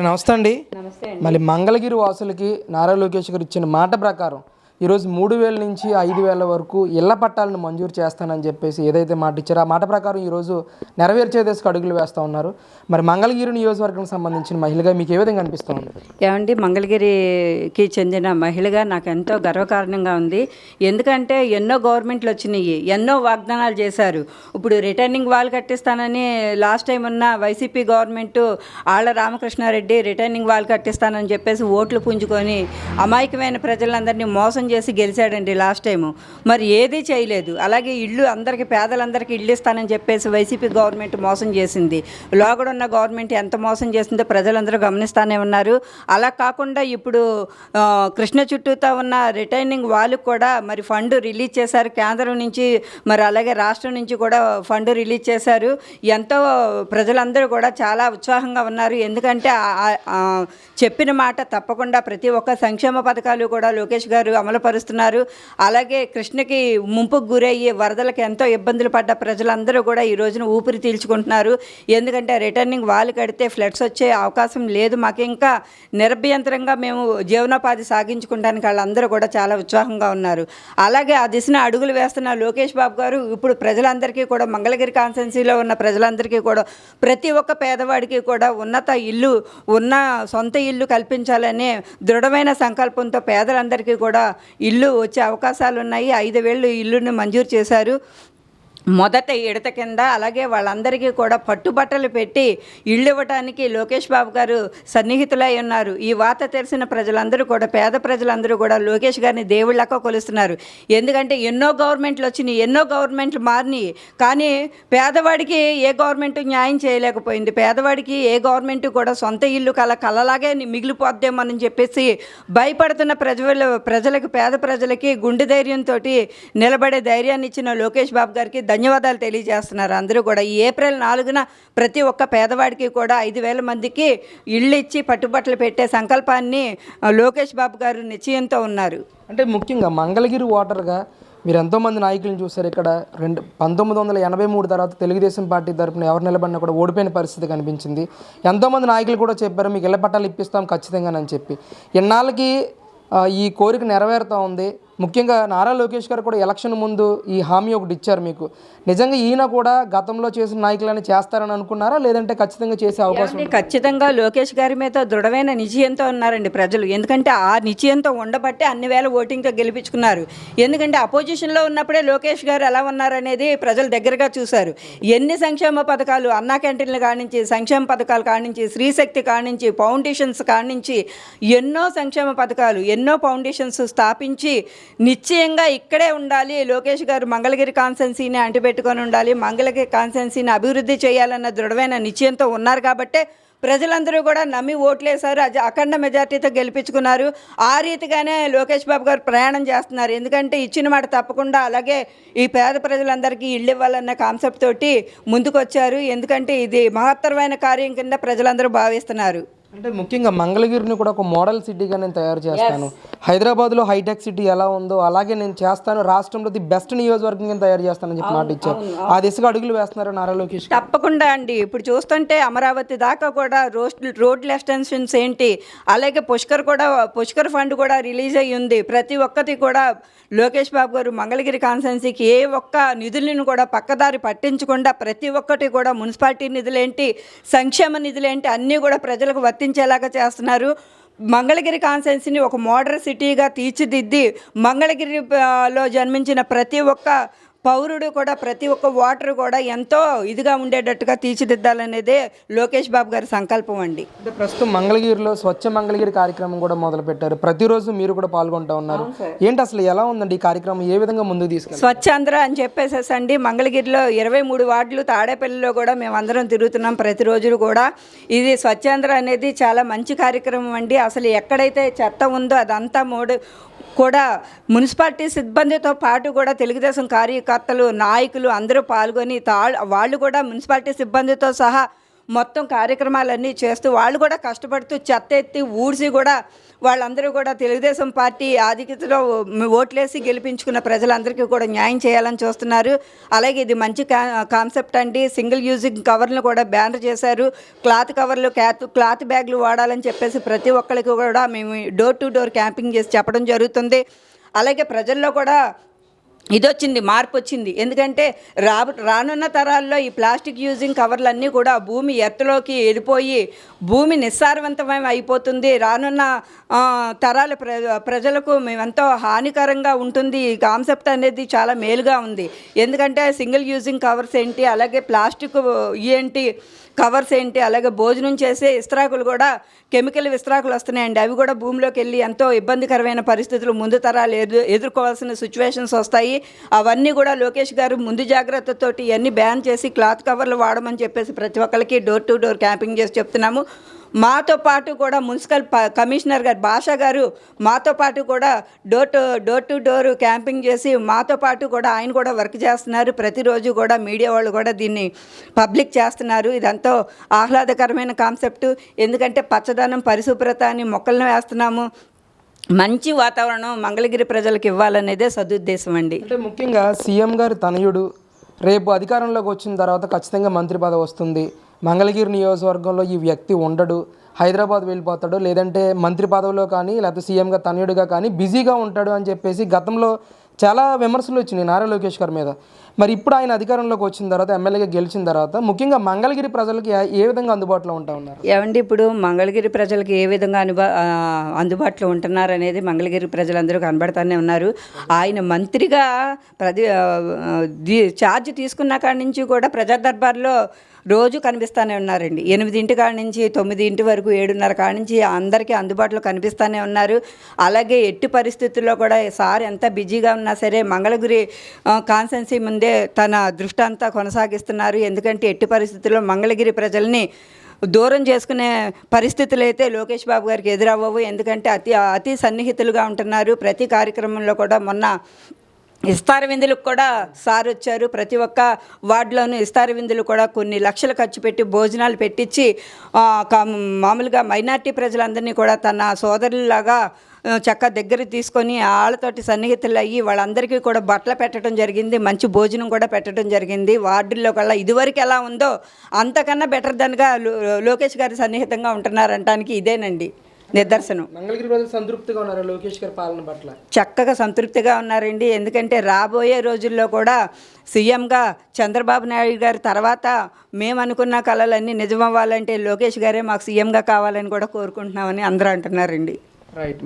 Madam నమస్తే అండి. నమస్తే అండి. మళ్ళీ మంగళగిరి వాసులకి నారా లోకేష్ గారు ఇచ్చిన మాట ప్రకారం ఈరోజు 3,000 నుంచి 5,000 వరకు ఇళ్ల పట్టాలను మంజూరు చేస్తానని చెప్పేసి ఏదైతే మాట ఇచ్చారో ఆ మాట ప్రకారం ఈరోజు నెరవేర్చే దిశకు అడుగులు వేస్తూ ఉన్నారు. మరి మంగళగిరి నియోజకవర్గం సంబంధించిన మహిళగా మీకు ఏ విధంగా అనిపిస్తుంది? ఏమండి, మంగళగిరికి చెందిన మహిళగా నాకు ఎంతో గర్వకారణంగా ఉంది. ఎందుకంటే ఎన్నో గవర్నమెంట్లు వచ్చినాయి, ఎన్నో వాగ్దానాలు చేశారు. ఇప్పుడు రిటర్నింగ్ వాల్ కట్టిస్తానని లాస్ట్ టైం ఉన్న YCP government Alla Ramakrishna Reddy returning wall కట్టిస్తానని చెప్పేసి ఓట్లు పుంజుకొని అమాయకమైన ప్రజలందరినీ మోసం చేసి గెలిచాడండి లాస్ట్ టైము. మరి ఏదీ చేయలేదు. అలాగే ఇళ్ళు అందరికీ, పేదలందరికీ ఇళ్ళు ఇస్తానని చెప్పేసి వైసీపీ గవర్నమెంట్ మోసం చేసింది. లోగడ ఉన్న గవర్నమెంట్ ఎంత మోసం చేసిందో ప్రజలందరూ గమనిస్తూనే ఉన్నారు. అలా కాకుండా ఇప్పుడు కృష్ణ చుట్టూతో ఉన్న రిటైనింగ్ వాళ్ళకు కూడా మరి ఫండ్ రిలీజ్ చేశారు కేంద్రం నుంచి, మరి అలాగే రాష్ట్రం నుంచి కూడా ఫండ్ రిలీజ్ చేశారు. ఎంతో ప్రజలందరూ కూడా చాలా ఉత్సాహంగా ఉన్నారు. ఎందుకంటే చెప్పిన మాట తప్పకుండా ప్రతి ఒక్క సంక్షేమ పథకాలు కూడా లోకేష్ గారు అమలుపరుస్తున్నారు. అలాగే కృష్ణకి ముంపుకు గురయ్యి వరదలకు ఎంతో ఇబ్బందులు పడ్డ ప్రజలందరూ కూడా ఈ రోజున ఊపిరి పీల్చుకుంటున్నారు. ఎందుకంటే రిటర్నింగ్ వాళ్ళు కడితే ఫ్లడ్స్ వచ్చే అవకాశం లేదు, మాకు ఇంకా నిరభ్యంతరంగా మేము జీవనోపాధి సాగించుకోవడానికి వాళ్ళందరూ కూడా చాలా ఉత్సాహంగా ఉన్నారు. అలాగే ఆ దిశన అడుగులు వేస్తున్న లోకేష్ బాబు గారు ఇప్పుడు ప్రజలందరికీ కూడా, మంగళగిరి కాన్స్టిట్యున్సీలో ఉన్న ప్రజలందరికీ కూడా, ప్రతి ఒక్క పేదవాడికి కూడా ఉన్నత ఇల్లు, ఉన్న సొంత ఇల్లు కల్పించాలనే దృఢమైన సంకల్పంతో పేదలందరికీ కూడా ఇల్లు వచ్చే అవకాశాలు ఉన్నాయి. 5,000 ఇల్లుని మంజూరు చేశారు మొదట ఎడత కింద. అలాగే వాళ్ళందరికీ కూడా పట్టుబట్టలు పెట్టి ఇళ్ళు ఇవ్వటానికి లోకేష్ బాబు గారు సన్నిహితులై ఉన్నారు. ఈ వార్త తెలిసిన ప్రజలందరూ కూడా, పేద ప్రజలందరూ కూడా లోకేష్ గారిని దేవుళ్ళక కొలుస్తున్నారు. ఎందుకంటే ఎన్నో గవర్నమెంట్లు వచ్చినాయి, ఎన్నో గవర్నమెంట్లు మారినాయి, కానీ పేదవాడికి ఏ గవర్నమెంట్ న్యాయం చేయలేకపోయింది. పేదవాడికి ఏ గవర్నమెంట్ కూడా సొంత ఇల్లు కలలాగే మిగిలిపోద్దేమని చెప్పేసి భయపడుతున్న ప్రజలకు, పేద ప్రజలకి గుండె ధైర్యంతో నిలబడే ధైర్యాన్ని ఇచ్చిన లోకేష్ బాబు గారికి ధన్యవాదాలు తెలియజేస్తున్నారు అందరూ కూడా. ఈ ఏప్రిల్ 4న ప్రతి ఒక్క పేదవాడికి కూడా 5,000 మందికి ఇళ్ళు ఇచ్చి పట్టుబట్టలు పెట్టే సంకల్పాన్ని లోకేష్ బాబు గారు నిశ్చయంతో ఉన్నారు. అంటే ముఖ్యంగా మంగళగిరి ఓటర్గా మీరు ఎంతోమంది నాయకులను చూశారు. ఇక్కడ 1983 తర్వాత తెలుగుదేశం పార్టీ తరఫున ఎవరు నిలబడినా కూడా ఓడిపోయిన పరిస్థితి కనిపించింది. ఎంతోమంది నాయకులు కూడా చెప్పారు మీకు ఇళ్ల పట్టాలు ఇప్పిస్తాం ఖచ్చితంగానని చెప్పి. ఇన్నాళ్ళకి ఈ కోరిక నెరవేరుతూ ఉంది. ముఖ్యంగా నారా లోకేష్ గారు కూడా ఎలక్షన్ ముందు ఈ హామీ ఒకటి ఇచ్చారు మీకు. నిజంగా ఈయన కూడా గతంలో చేసిన నాయకులని చేస్తారని అనుకున్నారా, లేదంటే ఖచ్చితంగా చేసే అవకాశం? ఖచ్చితంగా లోకేష్ గారి మీద దృఢమైన నిశ్చయంతో ఉన్నారండి ప్రజలు. ఎందుకంటే ఆ నిశ్చయంతో ఉండబట్టే అన్ని వేల ఓటింగ్తో గెలిపించుకున్నారు. ఎందుకంటే అపోజిషన్లో ఉన్నప్పుడే లోకేష్ గారు ఎలా ఉన్నారనేది ప్రజలు దగ్గరగా చూశారు. ఎన్ని సంక్షేమ పథకాలు, అన్నా క్యాంటీన్లు కానించి, సంక్షేమ పథకాలు కానించి, స్త్రీశక్తి కానించి, ఫౌండేషన్స్ కానించి ఎన్నో సంక్షేమ పథకాలు, ఎన్నో ఫౌండేషన్స్ స్థాపించి నిశ్చయంగా ఇక్కడే ఉండాలి లోకేష్ గారు, మంగళగిరి కాన్స్టిట్యున్సీని అంటిపెట్టుకొని ఉండాలి, మంగళగిరి కాన్స్టిట్యున్సీని అభివృద్ధి చేయాలన్న దృఢమైన నిశ్చయంతో ఉన్నారు. కాబట్టే ప్రజలందరూ కూడా నమ్మి ఓట్లేశారు, అఖండ మెజార్టీతో గెలిపించుకున్నారు. ఆ రీతిగానే లోకేష్ బాబు గారు ప్రయాణం చేస్తున్నారు. ఎందుకంటే ఇచ్చిన మాట తప్పకుండా, అలాగే ఈ పేద ప్రజలందరికీ ఇళ్ళు ఇవ్వాలన్న కాన్సెప్ట్ తోటి ముందుకొచ్చారు. ఎందుకంటే ఇది మహత్తరమైన కార్యం కింద ప్రజలందరూ భావిస్తున్నారు. అంటే ముఖ్యంగా మంగళగిరిని కూడా ఒక మోడల్ సిటీగా నేను తయారు చేస్తాను, హైదరాబాద్లో హైటెక్ సిటీ ఎలా ఉందో అలాగే నేను చేస్తాను, రాష్ట్రంలో ది బెస్ట్ నియోజకవర్గంగా తయారు చేస్తానని చెప్పి మాట ఇచ్చారు. ఆ దిశగా అడుగులు వేస్తున్నారు నారా లోకేష్? తప్పకుండా అండి. ఇప్పుడు చూస్తుంటే అమరావతి దాకా కూడా రోడ్ల ఎక్స్టెన్షన్స్ ఏంటి, అలాగే పుష్కర్ ఫండ్ కూడా రిలీజ్ అయ్యి ఉంది. ప్రతి ఒక్కటి కూడా లోకేష్ బాబు గారు మంగళగిరి కాన్స్టిట్యున్సీకి ఏ ఒక్క నిధులను కూడా పక్కదారి పట్టించకుండా ప్రతి ఒక్కటి కూడా మున్సిపాలిటీ నిధులేంటి, సంక్షేమ నిధులేంటి అన్నీ కూడా ప్రజలకు వర్తించేలాగా చేస్తున్నారు. మంగళగిరి కాన్స్టిట్యున్సీని ఒక మోడల్ సిటీగా తీర్చిదిద్ది మంగళగిరిలో జన్మించిన ప్రతి ఒక్క పౌరుడు కూడా, ప్రతి ఒక్క ఓటరు కూడా ఎంతో ఇదిగా ఉండేటట్టుగా తీర్చిదిద్దాలనేదే లోకేష్ బాబు గారి సంకల్పం అండి. అంటే ప్రస్తుతం మంగళగిరిలో స్వచ్ఛ మంగళగిరి కార్యక్రమం కూడా మొదలుపెట్టారు. ప్రతిరోజు మీరు కూడా పాల్గొంటూ ఉన్నారు. ఏంటి అసలు ఎలా ఉందండి ఈ కార్యక్రమం, ఏ విధంగా ముందుకు తీసుకెళ్ళి? స్వచ్ఛాంధ్ర అని చెప్పేసేసండి మంగళగిరిలో 23 వార్డులు, తాడేపల్లిలో కూడా మేము అందరం తిరుగుతున్నాం ప్రతిరోజు కూడా. ఇది స్వచ్ఛాంధ్ర అనేది చాలా మంచి కార్యక్రమం అండి. అసలు ఎక్కడైతే చెత్త ఉందో అదంతా కూడా మున్సిపాలిటీ సిబ్బందితో పాటు కూడా తెలుగుదేశం కార్యకర్తలు, నాయకులు అందరూ పాల్గొని వాళ్ళు కూడా మున్సిపాలిటీ సిబ్బందితో సహా మొత్తం కార్యక్రమాలన్నీ చేస్తూ వాళ్ళు కూడా కష్టపడుతూ చెత్త ఎత్తి ఊడ్చి కూడా వాళ్ళందరూ కూడా తెలుగుదేశం పార్టీ ఆధిక్యతలో ఓట్లేసి గెలిపించుకున్న ప్రజలందరికీ కూడా న్యాయం చేయాలని చూస్తున్నారు. అలాగే ఇది మంచి కాన్సెప్ట్ అండి. సింగిల్ యూజింగ్ కవర్లను కూడా బ్యాన్ చేశారు. క్లాత్ కవర్లు, క్లాత్ బ్యాగులు వాడాలని చెప్పేసి ప్రతి ఒక్కరికి కూడా మేము డోర్ టు డోర్ క్యాంపింగ్ చేసి చెప్పడం జరుగుతుంది. అలాగే ప్రజల్లో కూడా ఇదొచ్చింది, మార్పు వచ్చింది. ఎందుకంటే రానున్న తరాల్లో ఈ ప్లాస్టిక్ యూజింగ్ కవర్లన్నీ కూడా భూమి ఎర్త్లోకి వెళ్ళిపోయి భూమి నిస్సారవంతమై అయిపోతుంది. రానున్న తరాల ప్రజలకు మేమెంతో హానికరంగా ఉంటుంది. ఈ కాన్సెప్ట్ అనేది చాలా మేలుగా ఉంది. ఎందుకంటే సింగిల్ యూజింగ్ కవర్స్ ఏంటి, అలాగే ప్లాస్టిక్ ఏంటి కవర్స్ ఏంటి, అలాగే భోజనం చేసే ఇస్త్రాకులు కూడా కెమికల్ విస్త్రాకులు వస్తున్నాయండి. అవి కూడా భూమిలోకి వెళ్ళి ఎంతో ఇబ్బందికరమైన పరిస్థితులు ముందు తరాలు ఎదుర్కోవాల్సిన సిచ్యువేషన్స్ వస్తాయి. అవన్నీ కూడా లోకేష్ గారు ముందు జాగ్రత్తతోటి ఇవన్నీ బ్యాన్ చేసి క్లాత్ కవర్లు వాడమని చెప్పేసి ప్రతి ఒక్కరికి డోర్ టు డోర్ క్యాంపింగ్ చేసి చెప్తున్నాము. మాతో పాటు కూడా మున్సిపల్ కమిషనర్ గారు భాషా గారు మాతో పాటు కూడా డోర్ టు డోర్ క్యాంపింగ్ చేసి మాతో పాటు కూడా ఆయన కూడా వర్క్ చేస్తున్నారు. ప్రతిరోజు కూడా మీడియా వాళ్ళు కూడా దీన్ని పబ్లిక్ చేస్తున్నారు. ఇదంతా ఆహ్లాదకరమైన కాన్సెప్ట్. ఎందుకంటే పచ్చదనం, పరిశుభ్రత అని మొక్కలను వేస్తున్నాము. మంచి వాతావరణం మంగళగిరి ప్రజలకు ఇవ్వాలనేదే సదుద్దేశం అండి. అంటే ముఖ్యంగా సీఎం గారి తనయుడు రేపు అధికారంలోకి వచ్చిన తర్వాత ఖచ్చితంగా మంత్రి పదవి వస్తుంది. మంగళగిరి నియోజకవర్గంలో ఈ వ్యక్తి ఉండడు, హైదరాబాద్ వెళ్ళిపోతాడు, లేదంటే మంత్రి పదవిలో కానీ లేకపోతే సీఎంగా తనయుడిగా కానీ బిజీగా ఉంటాడు అని చెప్పేసి గతంలో చాలా విమర్శలు వచ్చినాయి నారా లోకేష్ గారి మీద. మరి ఇప్పుడు ఆయన అధికారంలోకి వచ్చిన తర్వాత, ఎమ్మెల్యేగా గెలిచిన తర్వాత ముఖ్యంగా మంగళగిరి ప్రజలకు ఏ విధంగా అందుబాటులో ఉంటా ఉన్నారు? ఏమండి, ఇప్పుడు మంగళగిరి ప్రజలకు ఏ విధంగా అందుబాటులో ఉంటున్నారు అనేది మంగళగిరి ప్రజలందరూ కనబడుతూనే ఉన్నారు. ఆయన మంత్రిగా ఛార్జ్ తీసుకున్న కాడి నుంచి కూడా ప్రజా దర్బార్లో రోజు కనిపిస్తూనే ఉన్నారండి. 8 కాడి నుంచి 9 వరకు 7:30 కాడి నుంచి అందరికీ అందుబాటులో కనిపిస్తూనే ఉన్నారు. అలాగే ఎట్టి పరిస్థితుల్లో కూడా సార్ ఎంత బిజీగా ఉన్నా సరే మంగళగిరి కాన్స్టెన్సీ ముందే తన దృష్టి అంతా కొనసాగిస్తున్నారు. ఎందుకంటే ఎట్టి పరిస్థితుల్లో మంగళగిరి ప్రజల్ని దూరం చేసుకునే పరిస్థితులు అయితే లోకేష్ బాబు గారికి ఎదురవ్వవు. ఎందుకంటే అతి సన్నిహితులుగా ఉంటున్నారు. ప్రతి కార్యక్రమంలో కూడా మొన్న ఇస్తార విందులకు కూడా సార్ వచ్చారు. ప్రతి ఒక్క వార్డులోనూ ఇస్తార విందులు కూడా కొన్ని లక్షలు ఖర్చు పెట్టి భోజనాలు పెట్టించి మామూలుగా మైనార్టీ ప్రజలందరినీ కూడా తన సోదరులాగా చక్క దగ్గర తీసుకొని వాళ్ళతోటి సన్నిహితులు అయ్యి వాళ్ళందరికీ కూడా బట్టలు పెట్టడం జరిగింది. మంచి భోజనం కూడా పెట్టడం జరిగింది. వార్డుల్లో కల్లా ఇదివరకు ఎలా ఉందో అంతకన్నా బెటర్ దానిగా లోకేష్ గారి సన్నిహితంగా ఉంటున్నారంటానికి ఇదేనండి నిదర్శనం. మంగళగిరి ప్రజలు సంతృప్తిగా ఉన్నారు లోకేష్ గారి పాలన పట్ల? చక్కగా సంతృప్తిగా ఉన్నారండి. ఎందుకంటే రాబోయే రోజుల్లో కూడా సీఎంగా చంద్రబాబు నాయుడు గారి తర్వాత మేము అనుకున్న కళలన్నీ నిజమవ్వాలంటే లోకేష్ గారే మాకు సీఎంగా కావాలని కూడా కోరుకుంటున్నామని అందరూ అంటున్నారండి. రైట్.